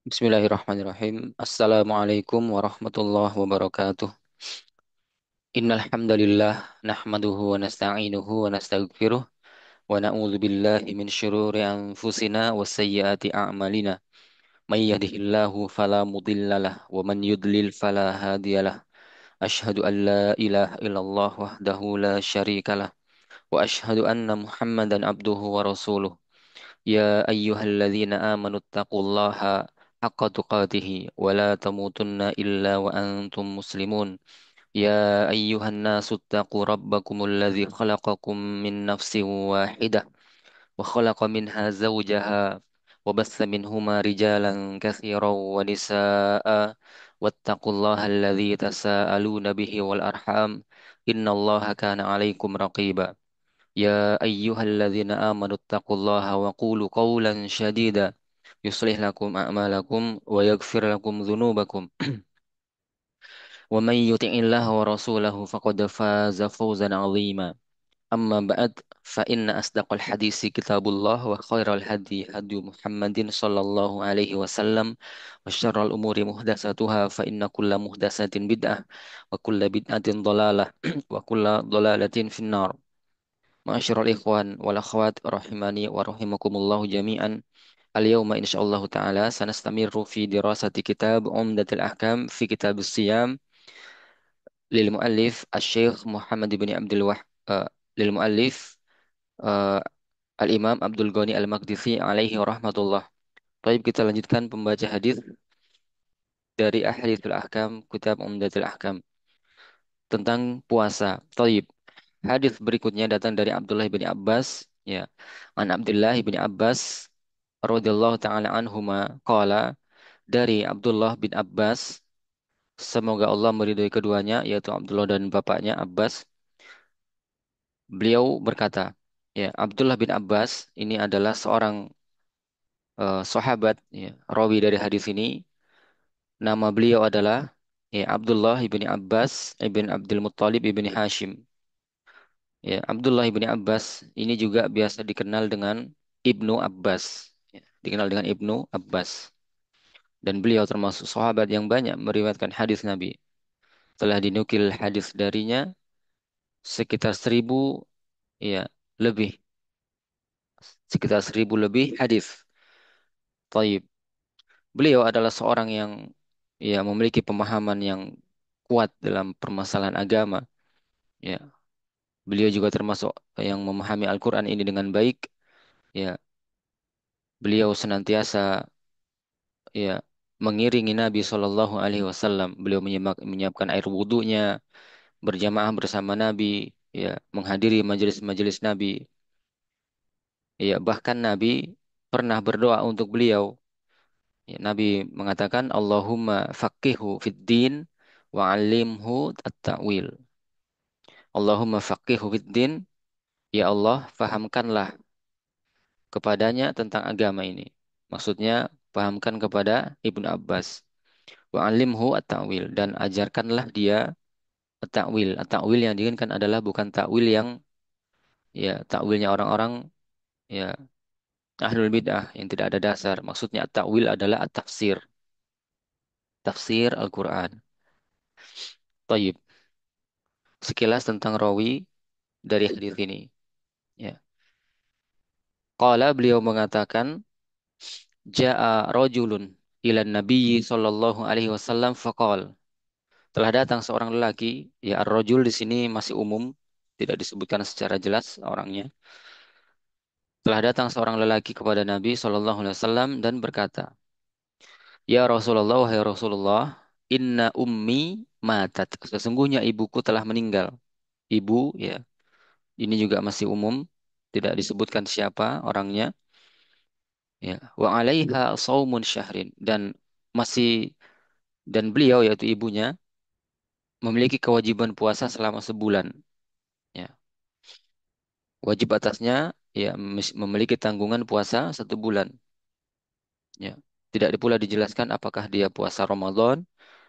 Bismillahirrahmanirrahim. Assalamualaikum warahmatullahi wabarakatuh. Innal hamdalillah nahmaduhu wa nasta'inuhu wa nastaghfiruh wa na'udzu billahi min syururi anfusina wa sayyiati a'malina. May yahdihillahu fala mudhillalah wa man yudlil fala hadiyalah. Asyhadu an la ilaha illallah wahdahu la syarikalah wa asyhadu anna Muhammadan abduhu wa rasuluh. يا أيها الذين آمنوا اتقوا الله حق تقاته ولا تموتن إلا وأنتم مسلمون يا أيها الناس اتقوا ربكم الذي خلقكم من نفس واحدة وخلق منها زوجها وبث منهما رجالا كثيرا ونساء واتقوا الله الذي تساءلون به والأرحام إن الله كان عليكم رقيبا يا أيها الذين آمنوا اتقوا الله وقولوا قولا شديدا يصلح لكم أعمالكم ويغفر لكم ذنوبكم ومن يطع الله ورسوله فقد فاز فوزا عظيما أما بعد فإن أصدق الحديث كتاب الله وخير الهدي هدي محمد صلى الله عليه وسلم وشر الأمور محدثاتها فإن كل محدثة بدعة وكل بدعة ضلالة وكل ضلالة في النار. Ma'asyiral ikhwan wal akhwat rahimani wa rahimakumullah jami'an. Al-yawma insyaallah taala sanastamiru fi dirasati kitab Umdatul Ahkam fi kitab Siyam lil muallif Asy-Syaikh Muhammad bin Abdul lil muallif uh, Al-Imam Abdul Ghani Al-Maqdisi alaihi rahmatullah. Baik, kita lanjutkan pembaca hadis dari Ahaditsul Ahkam kitab Umdatul Ahkam tentang puasa. Baik. Hadis berikutnya datang dari Abdullah bin Abbas, ya. An Abdullah bin Abbas radhiyallahu taala anhuma qala, dari Abdullah bin Abbas, semoga Allah meridhai keduanya, yaitu Abdullah dan bapaknya Abbas. Beliau berkata, ya, Abdullah bin Abbas ini adalah seorang sahabat, ya, rawi dari hadis ini. Nama beliau adalah, ya, Abdullah bin Abbas ibn Abdul Muttalib ibn Hashim. Ya, Abdullah bin Abbas ini juga biasa dikenal dengan Ibnu Abbas. Ya, dikenal dengan Ibnu Abbas. Dan beliau termasuk sahabat yang banyak meriwayatkan hadis Nabi. Telah dinukil hadis darinya sekitar 1.000, ya, lebih, sekitar 1.000 lebih hadis. Taib. Beliau adalah seorang yang, ya, memiliki pemahaman yang kuat dalam permasalahan agama. Ya, beliau juga termasuk yang memahami Al-Quran ini dengan baik. Ya, beliau senantiasa, ya, mengiringi Nabi Shallallahu Alaihi Wasallam. Beliau menyiapkan air wudhunya, berjamaah bersama Nabi, ya, menghadiri majelis-majelis Nabi. Ya, bahkan Nabi pernah berdoa untuk beliau. Ya, Nabi mengatakan, Allahumma faqihhu fid din wa 'allimhu at-ta'wil. Allahumma faqihhu fid din, ya Allah, fahamkanlah kepadanya tentang agama ini. Maksudnya, pahamkan kepada Ibnu Abbas. Wa 'allimhu at-ta'wil, dan ajarkanlah dia at-ta'wil. At-ta'wil yang diinginkan adalah bukan ta'wil yang, ya, ta'wilnya orang-orang, ya, ahlul bid'ah yang tidak ada dasar. Maksudnya at-ta'wil adalah at-tafsir. Tafsir Al-Quran. Taib. Sekilas tentang rawi dari hadis ini. Ya. Qala, beliau mengatakan, Ja'a rajulun ila nabiyyi sallallahu alaihi wasallam faqal. Telah datang seorang lelaki, ya, ar-rajul di sini masih umum, tidak disebutkan secara jelas orangnya. Telah datang seorang lelaki kepada Nabi sallallahu alaihi wasallam dan berkata, Ya Rasulullah, wahai Rasulullah, inna ummi matat. Sesungguhnya ibuku telah meninggal. Ibu, ya, ini juga masih umum, tidak disebutkan siapa orangnya. Ya, wa 'alaiha saumun syahrin, dan masih, dan beliau, yaitu ibunya, memiliki kewajiban puasa selama sebulan. Ya, wajib atasnya, ya, memiliki tanggungan puasa 1 bulan. Ya, tidak pula dijelaskan apakah dia puasa Ramadan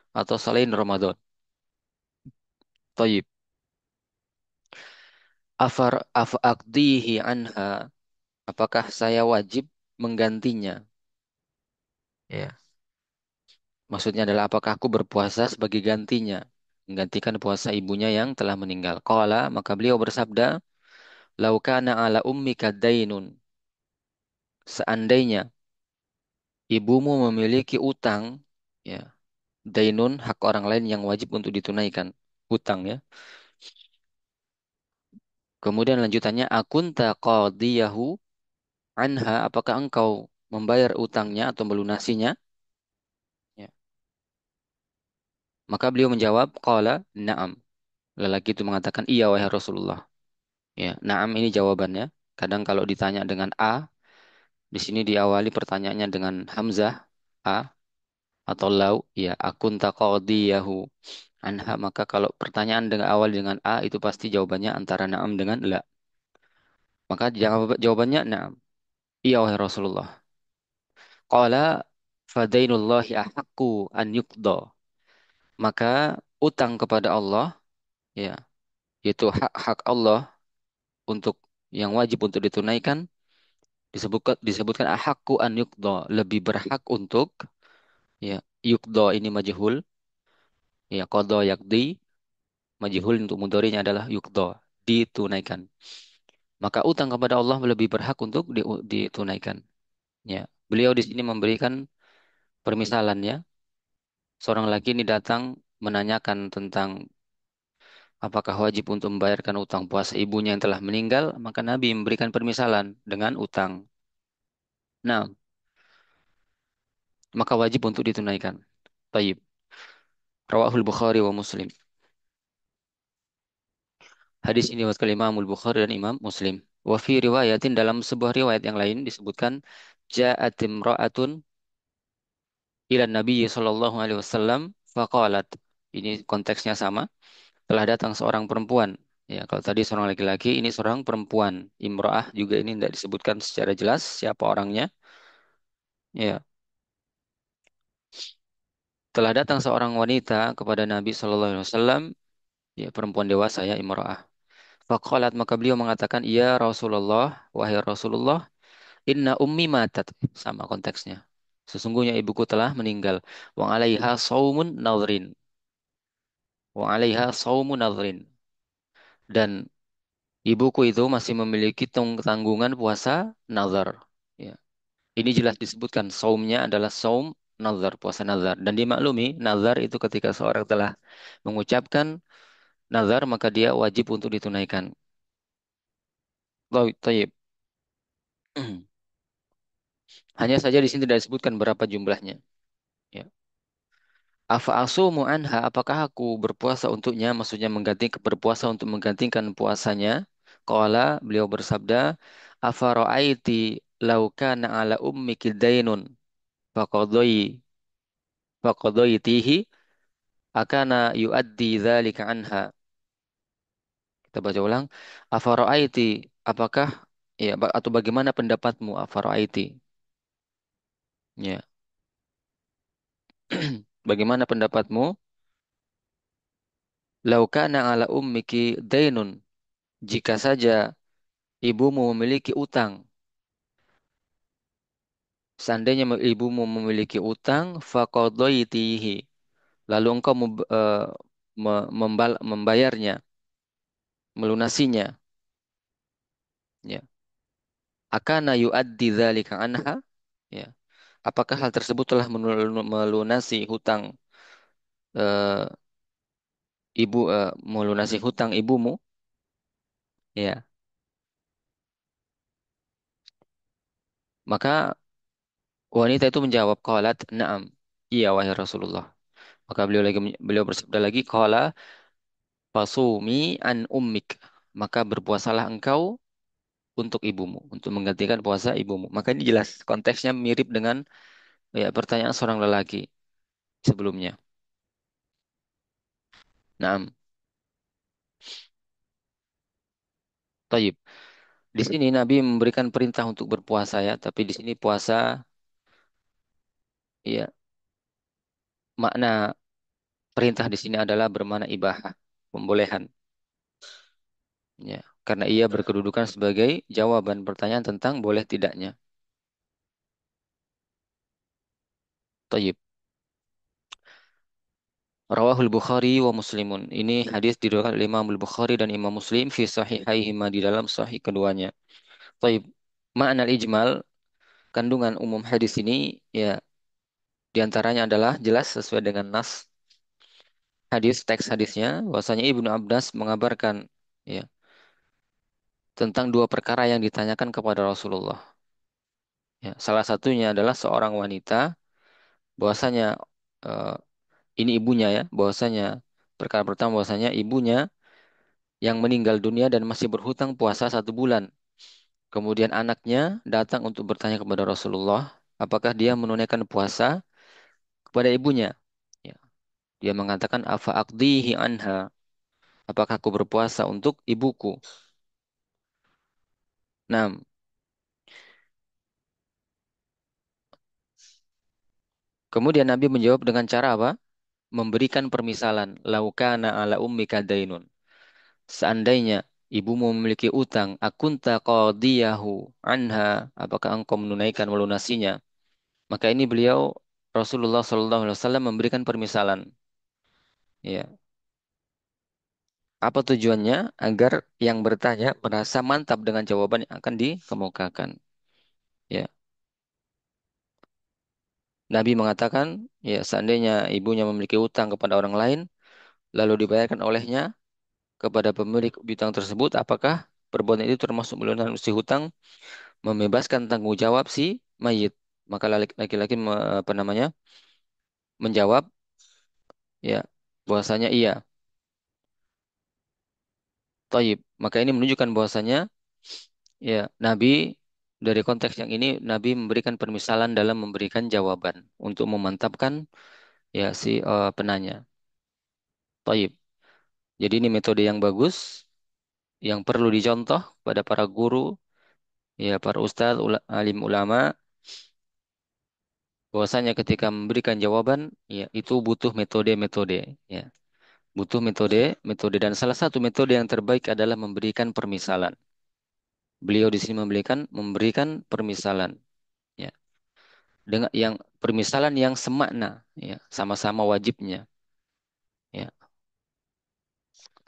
atau selain Ramadan. Taib. Afaqdihi anha, apakah saya wajib menggantinya? Ya. Maksudnya adalah apakah aku berpuasa sebagai gantinya, menggantikan puasa ibunya yang telah meninggal. Qala, maka beliau bersabda, "Lau kana ala ummika dainun." Seandainya ibumu memiliki utang, ya, dainun hak orang lain yang wajib untuk ditunaikan, hutang ya. Kemudian lanjutannya, akunta qadiyahu anha, apakah engkau membayar utangnya atau melunasinya? Ya. Maka beliau menjawab, qala na'am. Lelaki itu mengatakan, iya wahai Rasulullah. Ya, na'am ini jawabannya. Kadang kalau ditanya dengan a, di sini diawali pertanyaannya dengan hamzah a atau lau, ya akunta qadiyahu anha, maka kalau pertanyaan dengan awal dengan a itu pasti jawabannya antara na'am dengan la. Maka jawabannya na'am. Iya wahai Rasulullah. Qala fadainullahi ahaqqu an yuqda. Maka utang kepada Allah, ya, yaitu hak-hak Allah untuk yang wajib untuk ditunaikan, disebutkan ahaqqu an yuqda, lebih berhak untuk, ya, yuqda ini majhul, ya, qada yaqdi, majhul untuk mudhari'nya adalah yuqda, ditunaikan. Maka utang kepada Allah lebih berhak untuk ditunaikan. Ya, beliau di sini memberikan permisalannya. Seorang laki ini datang menanyakan tentang apakah wajib untuk membayarkan utang puasa ibunya yang telah meninggal, maka Nabi memberikan permisalan dengan utang. Nah, maka wajib untuk ditunaikan. Taib. Rawahul Bukhari wa Muslim. Hadis ini diriwayatkan Imam Bukhari dan Imam Muslim. Wa fi riwayatin, dalam sebuah riwayat yang lain disebutkan, ja'at imra'atun ila Nabi sallallahu alaihi wasallam faqalat. Ini konteksnya sama. Telah datang seorang perempuan. Ya, kalau tadi seorang laki-laki, ini seorang perempuan. Imra'ah juga ini tidak disebutkan secara jelas siapa orangnya. Ya, telah datang seorang wanita kepada Nabi Shallallahu Alaihi Wasallam, ya perempuan dewasa ya imro'ah. Faqalat, maka beliau mengatakan, ya Rasulullah, wahai Rasulullah, inna ummi matat. Sama konteksnya. Sesungguhnya ibuku telah meninggal. Wa alaiha saumun nadhrin. Wa alaiha saumun nadhrin. Dan ibuku itu masih memiliki tanggungan puasa nazar. Ya. Ini jelas disebutkan saumnya adalah saum nazar, puasa nazar. Dan dimaklumi, nazar itu ketika seorang telah mengucapkan nazar, maka dia wajib untuk ditunaikan. Tayyib. Hanya saja di sini tidak disebutkan berapa jumlahnya. Ya. Afa asumu anha, apakah aku berpuasa untuknya? Maksudnya berpuasa untuk menggantikan puasanya. Qala, beliau bersabda, afa ra'aiti law kana ala ummiki dainun faqadai faqadaitihi akana yuaddi dzalika anha. Kita baca ulang. Afa ra'aiti, apakah, ya, atau bagaimana pendapatmu, afa ra'aiti? Ya. Bagaimana pendapatmu? Laukana ala ummiki dainun. Jika saja ibumu memiliki utang. Seandainya ibumu memiliki utang, faqadaitihi. Lalu engkau membayarnya, melunasinya. Ya. Akana yuaddi dzalika anha. Ya. Apakah hal tersebut telah melunasi hutang, eh, melunasi hutang ibumu? Ya. Maka wanita itu menjawab, qalat, na'am. Iya wahai Rasulullah. Maka beliau bersabda lagi, qala fasumi an ummik. Maka berpuasalah engkau untuk ibumu, untuk menggantikan puasa ibumu. Maka ini jelas konteksnya mirip dengan, ya, pertanyaan seorang lelaki sebelumnya. Naam, Taib. Di sini Nabi memberikan perintah untuk berpuasa ya, tapi di sini puasa, ya, makna perintah di sini adalah bermakna ibahah, pembolehan. Ya, karena ia berkedudukan sebagai jawaban pertanyaan tentang boleh tidaknya. Taib. Rawahul Bukhari wa Muslimun. Ini hadis diriwayatkan oleh Imam Bukhari dan Imam Muslim fi sahihaihima di dalam sahih keduanya. Taib. Makna ijmal, kandungan umum hadis ini ya diantaranya adalah jelas sesuai dengan nas hadis, teks hadisnya bahwasanya Ibnu Abbas mengabarkan ya tentang dua perkara yang ditanyakan kepada Rasulullah. Ya, salah satunya adalah seorang wanita bahwasanya eh, ini ibunya ya, bahwasanya perkara pertama bahwasanya ibunya yang meninggal dunia dan masih berhutang puasa 1 bulan. Kemudian anaknya datang untuk bertanya kepada Rasulullah, apakah dia menunaikan puasa kepada ibunya? Ya, dia mengatakan, afa aqdihi anha, apakah aku berpuasa untuk ibuku? Nah, kemudian Nabi menjawab dengan cara apa? Memberikan permisalan, laukana ala ummika dainun. Seandainya ibumu memiliki utang, akunta qadiyahu anha, apakah engkau menunaikan melunasinya? Maka ini beliau Rasulullah SAW memberikan permisalan. Ya, apa tujuannya? Agar yang bertanya merasa mantap dengan jawaban yang akan dikemukakan. Ya, Nabi mengatakan, ya seandainya ibunya memiliki utang kepada orang lain, lalu dibayarkan olehnya kepada pemilik utang tersebut, apakah perbuatan itu termasuk melunasi hutang, membebaskan tanggung jawab si mayit? Maka laki-laki apa namanya menjawab, ya bahwasanya iya. Taib. Maka ini menunjukkan bahwasanya ya Nabi dari konteks yang ini Nabi memberikan permisalan dalam memberikan jawaban untuk memantapkan ya si penanya. Taib. Jadi ini metode yang bagus yang perlu dicontoh pada para guru, ya para ustadz, alim ulama, bahwasanya ketika memberikan jawaban, ya itu butuh metode-metode, ya butuh metode dan salah satu metode yang terbaik adalah memberikan permisalan. Beliau di sini memberikan permisalan, ya dengan yang permisalan yang semakna, ya sama-sama wajibnya, ya.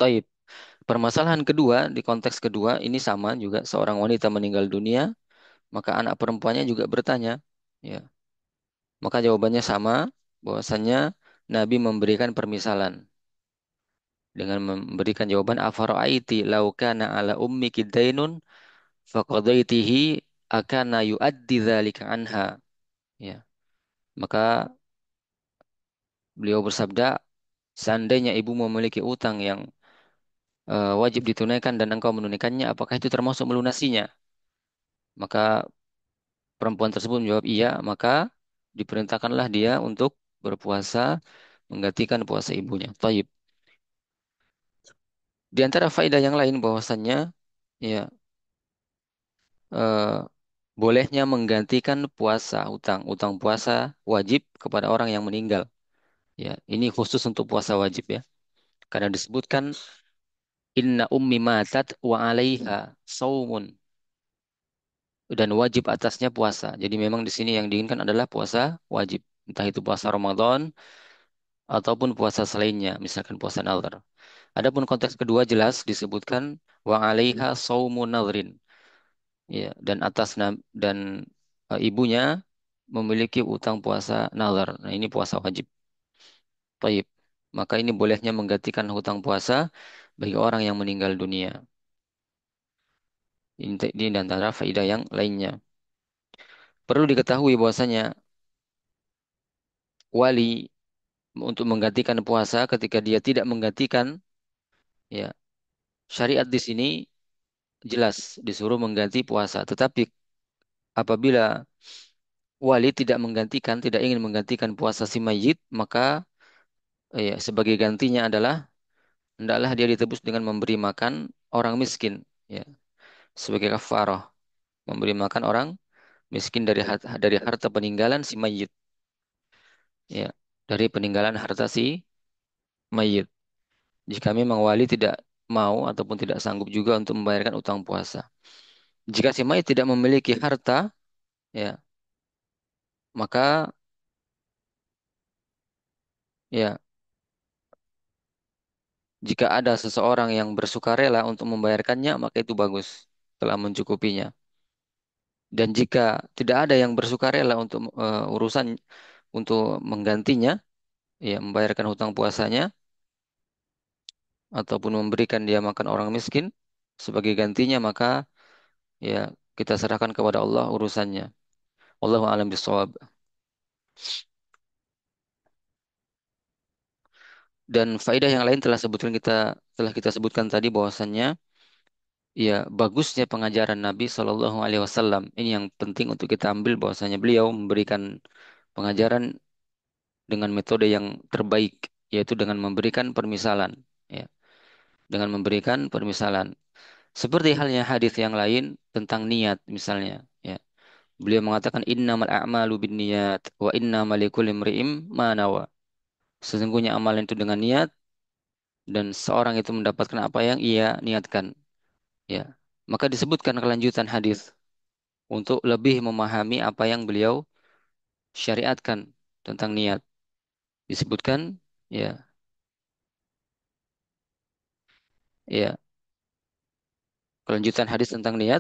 Taib. Permasalahan kedua di konteks kedua ini sama juga seorang wanita meninggal dunia, maka anak perempuannya juga bertanya, ya. Maka jawabannya sama, bahwasannya Nabi memberikan permisalan dengan memberikan jawaban afara'aiti law kana ala ummiki dainun faqadaitihi akana yuaddi dzalika anha. Ya. Maka beliau bersabda, seandainya ibu memiliki utang yang wajib ditunaikan dan engkau menunaikannya, apakah itu termasuk melunasinya? Maka perempuan tersebut menjawab iya, maka diperintahkanlah dia untuk berpuasa menggantikan puasa ibunya. Taib. Di antara faedah yang lain bahwasannya ya eh, bolehnya menggantikan puasa utang puasa wajib kepada orang yang meninggal. Ya, ini khusus untuk puasa wajib ya. Karena disebutkan inna ummi matat wa 'alaiha saumun dan wajib atasnya puasa. Jadi memang di sini yang diinginkan adalah puasa wajib. Entah itu puasa Ramadan ataupun puasa selainnya, misalkan puasa nazar. Adapun konteks kedua jelas disebutkan wa 'alaiha saumun nadhrin. Ya, dan dan ibunya memiliki utang puasa nazar. Nah, ini puasa wajib. Taib. Maka ini bolehnya menggantikan hutang puasa bagi orang yang meninggal dunia. Ini dan antara faedah yang lainnya. Perlu diketahui bahwasanya wali untuk menggantikan puasa ketika dia tidak menggantikan, ya syariat di sini jelas disuruh mengganti puasa. Tetapi apabila wali tidak menggantikan, tidak ingin menggantikan puasa si mayit, maka ya, sebagai gantinya adalah hendaklah dia ditebus dengan memberi makan orang miskin, ya sebagai kafarah, memberi makan orang miskin dari harta peninggalan si mayit, ya dari peninggalan harta si mayit. Jika memang wali tidak mau ataupun tidak sanggup juga untuk membayarkan utang puasa. Jika si mayit tidak memiliki harta, ya, maka ya Jika ada seseorang yang bersukarela untuk membayarkannya, maka itu bagus, telah mencukupinya. Dan jika tidak ada yang bersukarela untuk urusan untuk menggantinya, ya membayarkan hutang puasanya ataupun memberikan dia makan orang miskin sebagai gantinya, maka ya kita serahkan kepada Allah urusannya. Wallahu a'lam bishawab. Dan faedah yang lain telah kita sebutkan tadi bahwasannya ya bagusnya pengajaran Nabi Shallallahu Alaihi Wasallam ini yang penting untuk kita ambil bahwasanya beliau memberikan pengajaran dengan metode yang terbaik, yaitu dengan memberikan permisalan, ya, dengan memberikan permisalan. Seperti halnya hadis yang lain tentang niat misalnya, ya. Beliau mengatakan innamal a'malu binniyat wa innamal likulli imri'in ma nawa. Sesungguhnya amalan itu dengan niat dan seorang itu mendapatkan apa yang ia niatkan, ya. Maka disebutkan kelanjutan hadis untuk lebih memahami apa yang beliau syariatkan tentang niat. Disebutkan, ya, ya, kelanjutan hadis tentang niat.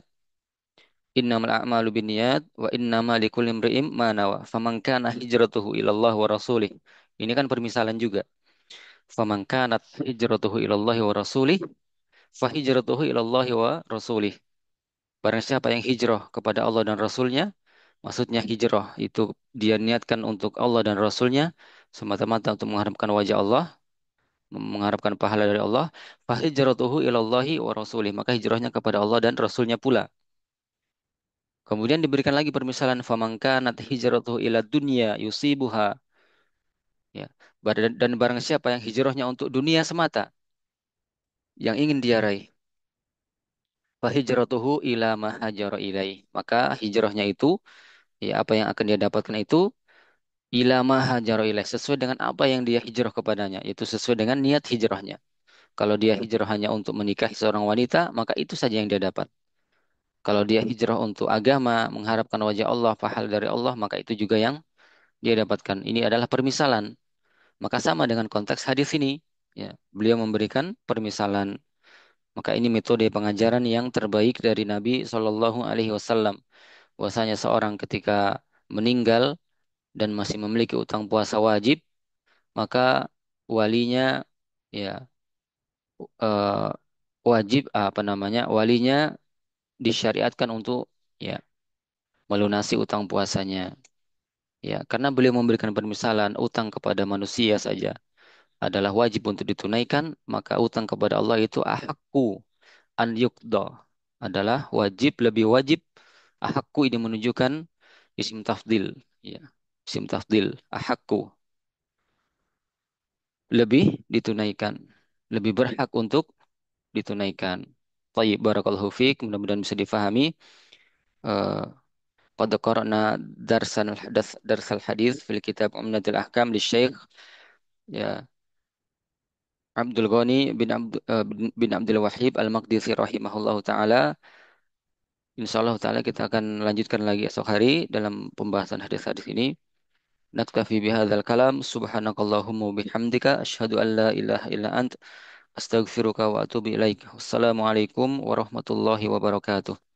Innamal a'malu binniyat wa innama likulli imri'in ma nawa. Faman kana hijratuhu ilallah wa rasulih. Ini kan permisalan juga. Faman kanat hijratuhu ilallah wa rasulih, fa hijratuhu ilallah wa rasulih. Barang siapa yang hijrah kepada Allah dan Rasulnya, maksudnya hijrah itu dia niatkan untuk Allah dan Rasulnya, semata-mata untuk mengharapkan wajah Allah, mengharapkan pahala dari Allah, fa hijratuhu ilallahi wa rasulih. Maka hijrahnya kepada Allah dan Rasulnya pula. Kemudian diberikan lagi permisalan faman kanat hijratuhu ila dunya yusibuha, ya. Dan barang siapa yang hijrahnya untuk dunia semata yang ingin dia raih, fa hijratuhu ila ma hajara ilaih. Maka hijrahnya itu, ya, apa yang akan dia dapatkan itu ila ma hajara ilaih, sesuai dengan apa yang dia hijrah kepadanya, itu sesuai dengan niat hijrahnya. Kalau dia hijrah hanya untuk menikahi seorang wanita, maka itu saja yang dia dapat. Kalau dia hijrah untuk agama, mengharapkan wajah Allah, pahala dari Allah, maka itu juga yang dia dapatkan. Ini adalah permisalan. Maka sama dengan konteks hadis ini, ya, beliau memberikan permisalan. Maka ini metode pengajaran yang terbaik dari Nabi Shallallahu Alaihi Wasallam. Bahwasanya seorang ketika meninggal dan masih memiliki utang puasa wajib, maka walinya, ya, eh, wajib apa namanya, walinya disyariatkan untuk, ya, melunasi utang puasanya, ya, karena beliau memberikan permisalan utang kepada manusia saja adalah wajib untuk ditunaikan, maka utang kepada Allah itu ahakku an yuqda, adalah wajib, lebih wajib. Ahakku ini menunjukkan isim tafdil, ya, isim tafdil. Ahakku lebih ditunaikan, lebih berhak untuk ditunaikan. Tayyib, barakallahu fiik, mudah-mudahan bisa difahami. Eh, Qad qara'na darsal hadis fil kitab Umdatul Ahkam li Syekh, ya, Abdul Ghani bin Abdul Wahid Al-Maqdisi rahimahullahu taala. Insyaallah taala kita akan lanjutkan lagi esok hari dalam pembahasan hadis-hadis ini. Naktafi bihadzal kalam, subhanakallahumma wa bihamdika asyhadu an la ilaha illa ant astaghfiruka wa atubu ilaik. Wassalamualaikum warahmatullahi wabarakatuh.